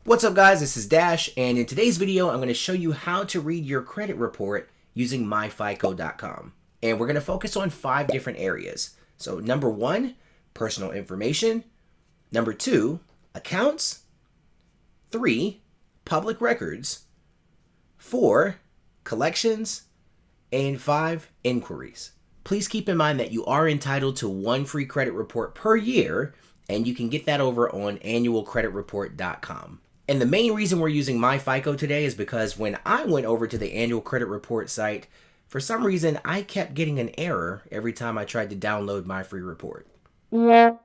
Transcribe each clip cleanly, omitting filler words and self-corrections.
What's up guys, this is Dash, and in today's video I'm going to show you how to read your credit report using MyFICO.com. And we're going to focus on 5 different areas. So number 1, personal information. Number 2, accounts. 3, public records. 4, collections. And 5, inquiries. Please keep in mind that you are entitled to 1 free credit report per year, and you can get that over on annualcreditreport.com. And the main reason we're using MyFICO today is because when I went over to the annual credit report site, for some reason I kept getting an error every time I tried to download my free report. But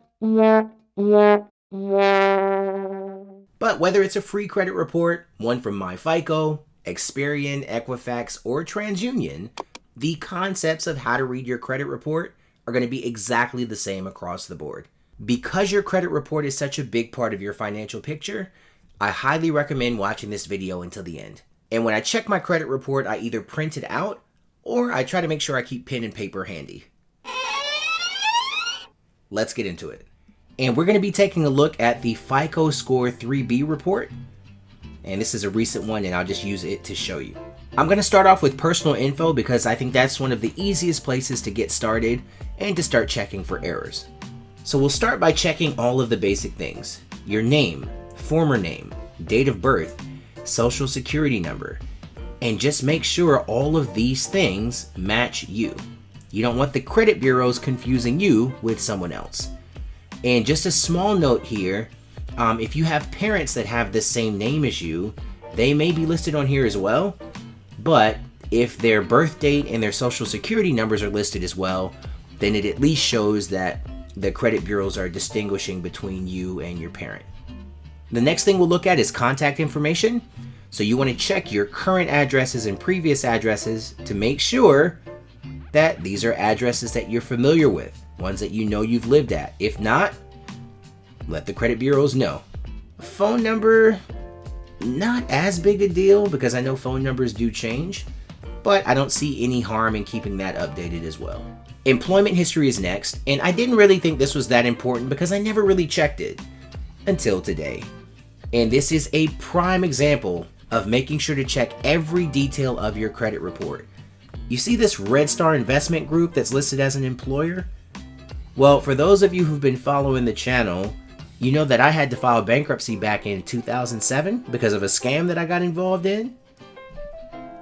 whether it's a free credit report, one from MyFICO, Experian, Equifax, or TransUnion, the concepts of how to read your credit report are going to be exactly the same across the board. Because your credit report is such a big part of your financial picture, I highly recommend watching this video until the end. And when I check my credit report, I either print it out or I try to make sure I keep pen and paper handy. Let's get into it. And we're going to be taking a look at the FICO Score 3B report. And this is a recent one and I'll just use it to show you. I'm going to start off with personal info because I think that's one of the easiest places to get started and to start checking for errors. So we'll start by checking all of the basic things. Your name, former name, date of birth, social security number, and just make sure all of these things match you. You don't want the credit bureaus confusing you with someone else. And just a small note here, if you have parents that have the same name as you, they may be listed on here as well, but if their birth date and their social security numbers are listed as well, then it at least shows that the credit bureaus are distinguishing between you and your parent. The next thing we'll look at is contact information. So you want to check your current addresses and previous addresses to make sure that these are addresses that you're familiar with, ones that you know you've lived at. If not, let the credit bureaus know. Phone number, not as big a deal because I know phone numbers do change, but I don't see any harm in keeping that updated as well. Employment history is next, and I didn't really think this was that important because I never really checked it until today. And this is a prime example of making sure to check every detail of your credit report. You see this Red Star Investment Group that's listed as an employer? Well, for those of you who've been following the channel, you know that I had to file bankruptcy back in 2007 because of a scam that I got involved in.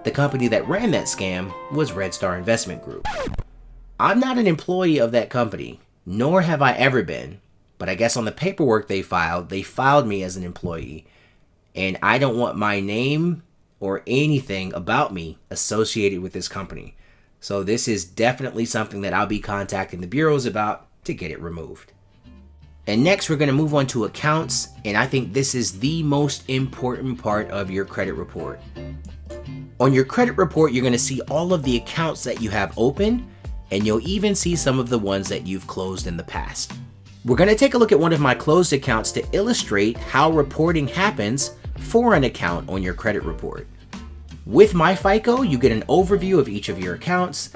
The company that ran that scam was Red Star Investment Group. I'm not an employee of that company, nor have I ever been. But I guess on the paperwork they filed me as an employee. And I don't want my name or anything about me associated with this company. So this is definitely something that I'll be contacting the bureaus about to get it removed. And next we're going to move on to accounts. And I think this is the most important part of your credit report. On your credit report, you're going to see all of the accounts that you have open. And you'll even see some of the ones that you've closed in the past. We're going to take a look at one of my closed accounts to illustrate how reporting happens for an account on your credit report. With MyFICO, you get an overview of each of your accounts,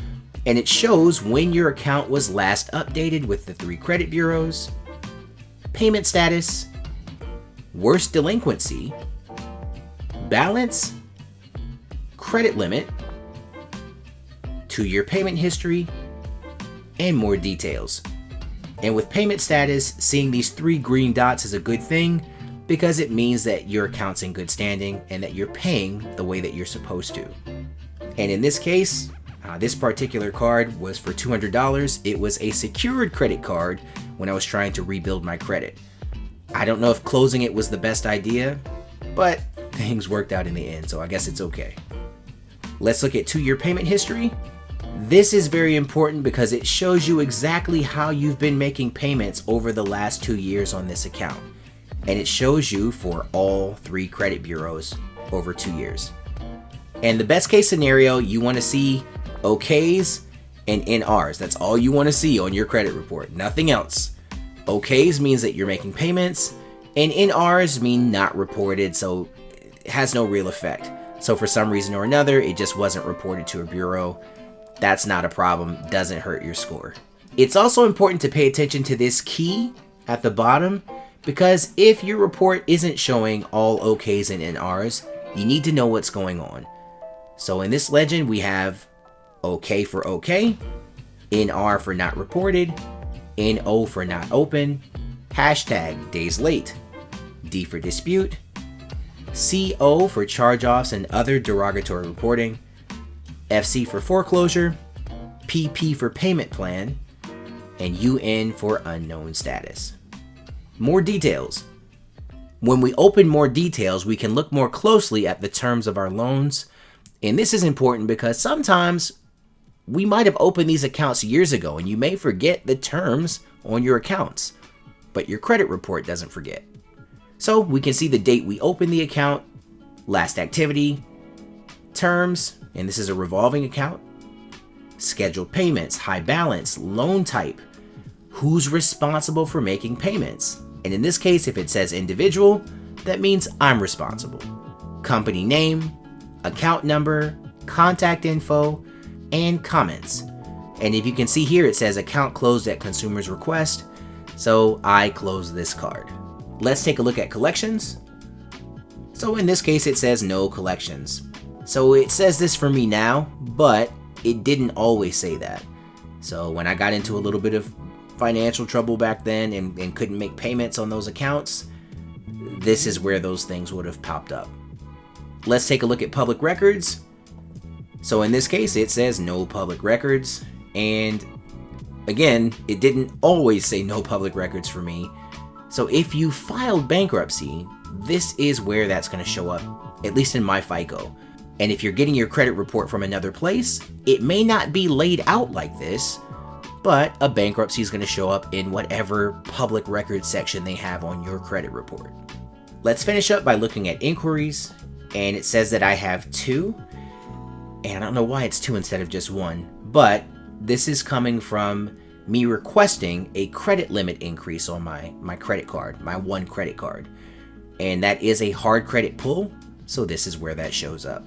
and it shows when your account was last updated with the 3 credit bureaus, payment status, worst delinquency, balance, credit limit, 2-year payment history, and more details. And with payment status, seeing these 3 green dots is a good thing because it means that your account's in good standing and that you're paying the way that you're supposed to. And in this case, this particular card was for $200. It was a secured credit card when I was trying to rebuild my credit. I don't know if closing it was the best idea, but things worked out in the end, so I guess it's okay. Let's look at 2-year payment history. This is very important because it shows you exactly how you've been making payments over the last 2 years on this account. And it shows you for all 3 credit bureaus over 2 years. And the best case scenario, you want to see OKs and NRs. That's all you want to see on your credit report, nothing else. OKs means that you're making payments, and NRs mean not reported, so it has no real effect. So for some reason or another, it just wasn't reported to a bureau. That's not a problem, doesn't hurt your score. It's also important to pay attention to this key at the bottom Because if your report isn't showing all OKs and NRs, you need to know what's going on. So in this legend, we have OK for OK, NR for not reported, NO for not open, hashtag days late, D for dispute, CO for charge-offs and other derogatory reporting, FC for foreclosure, PP for payment plan, and UN for unknown status. More details. When we open more details, we can look more closely at the terms of our loans. And this is important because sometimes we might have opened these accounts years ago and you may forget the terms on your accounts, but your credit report doesn't forget. So we can see the date we opened the account, last activity, terms, and this is a revolving account, scheduled payments, high balance, loan type, who's responsible for making payments. And in this case, if it says individual, that means I'm responsible. Company name, account number, contact info, and comments. And if you can see here, it says account closed at consumer's request. So I close this card. Let's take a look at collections. So in this case, it says no collections. So it says this for me now, but it didn't always say that. So when I got into a little bit of financial trouble back then and couldn't make payments on those accounts, this is where those things would have popped up. Let's take a look at public records. So in this case, it says no public records. And again, it didn't always say no public records for me. So if you filed bankruptcy, this is where that's going to show up, at least in MyFICO. And if you're getting your credit report from another place, it may not be laid out like this, but a bankruptcy is going to show up in whatever public record section they have on your credit report. Let's finish up by looking at inquiries, and it says that I have 2, and I don't know why it's 2 instead of just 1, but this is coming from me requesting a credit limit increase on my credit card, my one credit card, and that is a hard credit pull, so this is where that shows up.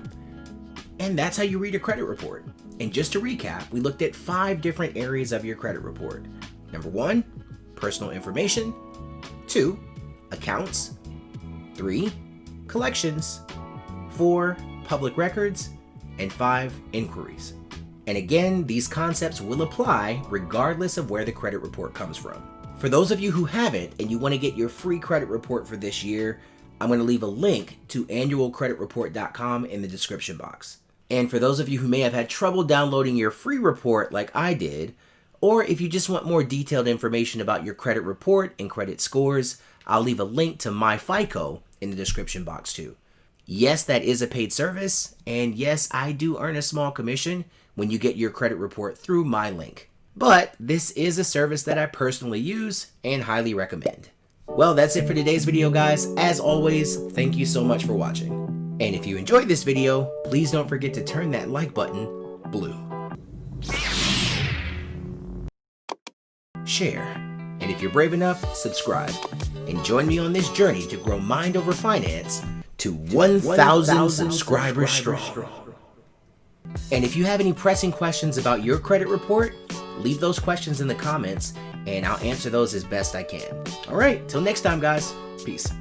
And that's how you read a credit report. And just to recap, we looked at 5 different areas of your credit report. Number 1, personal information. 2, accounts. 3, collections. 4, public records. And 5, inquiries. And again, these concepts will apply regardless of where the credit report comes from. For those of you who haven't and you want to get your free credit report for this year, I'm going to leave a link to annualcreditreport.com in the description box. And for those of you who may have had trouble downloading your free report like I did, or if you just want more detailed information about your credit report and credit scores, I'll leave a link to MyFICO in the description box too. Yes, that is a paid service, and yes, I do earn a small commission when you get your credit report through my link. But this is a service that I personally use and highly recommend. Well, that's it for today's video, guys. As always, thank you so much for watching. And if you enjoyed this video, please don't forget to turn that like button blue. Share, and if you're brave enough, subscribe. And join me on this journey to grow Mind Over Finance to 1,000 subscribers strong. And if you have any pressing questions about your credit report, leave those questions in the comments and I'll answer those as best I can. All right, till next time, guys. Peace.